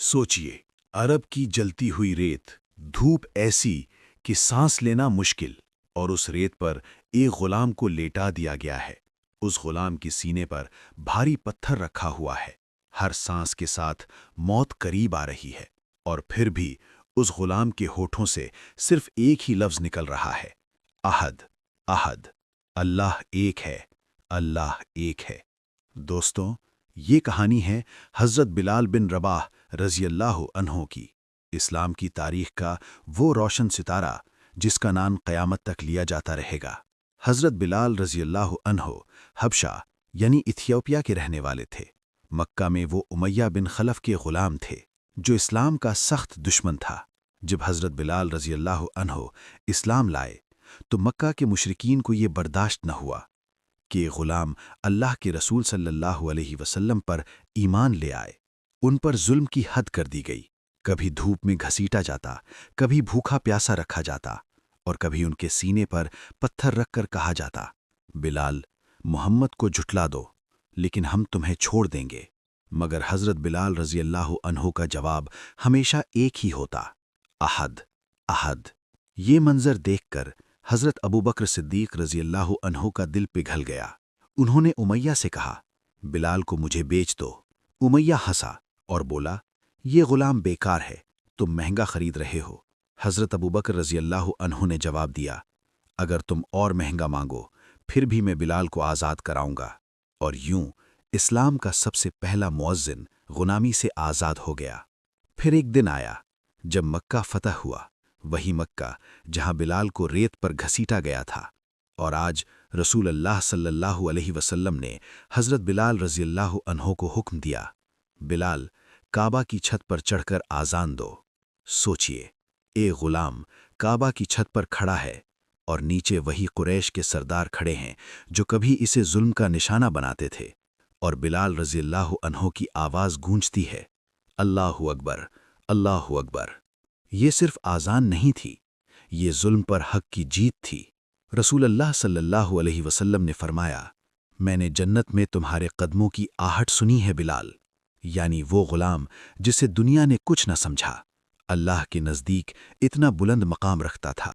سوچئے، عرب کی جلتی ہوئی ریت، دھوپ ایسی کہ سانس لینا مشکل، اور اس ریت پر ایک غلام کو لیٹا دیا گیا ہے۔ اس غلام کے سینے پر بھاری پتھر رکھا ہوا ہے۔ ہر سانس کے ساتھ موت قریب آ رہی ہے، اور پھر بھی اس غلام کے ہونٹوں سے صرف ایک ہی لفظ نکل رہا ہے: احد، احد، اللہ ایک ہے، اللہ ایک ہے۔ دوستوں، یہ کہانی ہے حضرت بلال بن رباح رضی اللہ عنہ کی، اسلام کی تاریخ کا وہ روشن ستارہ جس کا نام قیامت تک لیا جاتا رہے گا۔ حضرت بلال رضی اللہ عنہ حبشہ یعنی ایتھیوپیا کے رہنے والے تھے۔ مکہ میں وہ امیہ بن خلف کے غلام تھے، جو اسلام کا سخت دشمن تھا۔ جب حضرت بلال رضی اللہ عنہ اسلام لائے تو مکہ کے مشرکین کو یہ برداشت نہ ہوا کہ غلام اللہ کے رسول صلی اللہ علیہ وسلم پر ایمان لے آئے۔ ان پر ظلم کی حد کر دی گئی، کبھی دھوپ میں گھسیٹا جاتا، کبھی بھوکا پیاسا رکھا جاتا، اور کبھی ان کے سینے پر پتھر رکھ کر کہا جاتا: بلال، محمد کو جھٹلا دو لیکن ہم تمہیں چھوڑ دیں گے۔ مگر حضرت بلال رضی اللہ عنہ کا جواب ہمیشہ ایک ہی ہوتا: احد، احد۔ یہ منظر دیکھ کر حضرت ابوبکر صدیق رضی اللہ عنہ کا دل پگھل گیا۔ انہوں نے امیہ سے کہا: بلال کو مجھے بیچ دو۔ امیہ ہنسا اور بولا: یہ غلام بیکار ہے، تم مہنگا خرید رہے ہو۔ حضرت ابوبکر رضی اللہ عنہ نے جواب دیا: اگر تم اور مہنگا مانگو پھر بھی میں بلال کو آزاد کراؤں گا۔ اور یوں اسلام کا سب سے پہلا مؤذن غلامی سے آزاد ہو گیا۔ پھر ایک دن آیا جب مکہ فتح ہوا، وہی مکہ جہاں بلال کو ریت پر گھسیٹا گیا تھا۔ اور آج رسول اللہ صلی اللہ علیہ وسلم نے حضرت بلال رضی اللہ عنہ کو حکم دیا: بلال، کعبہ کی چھت پر چڑھ کر آذان دو۔ سوچئے، ایک غلام کعبہ کی چھت پر کھڑا ہے، اور نیچے وہی قریش کے سردار کھڑے ہیں جو کبھی اسے ظلم کا نشانہ بناتے تھے، اور بلال رضی اللہ عنہ کی آواز گونجتی ہے: اللہ اکبر، اللہ اکبر۔ یہ صرف آذان نہیں تھی، یہ ظلم پر حق کی جیت تھی۔ رسول اللہ صلی اللہ علیہ وسلم نے فرمایا: میں نے جنت میں تمہارے قدموں کی آہٹ سنی ہے بلال۔ یعنی وہ غلام جسے دنیا نے کچھ نہ سمجھا، اللہ کے نزدیک اتنا بلند مقام رکھتا تھا۔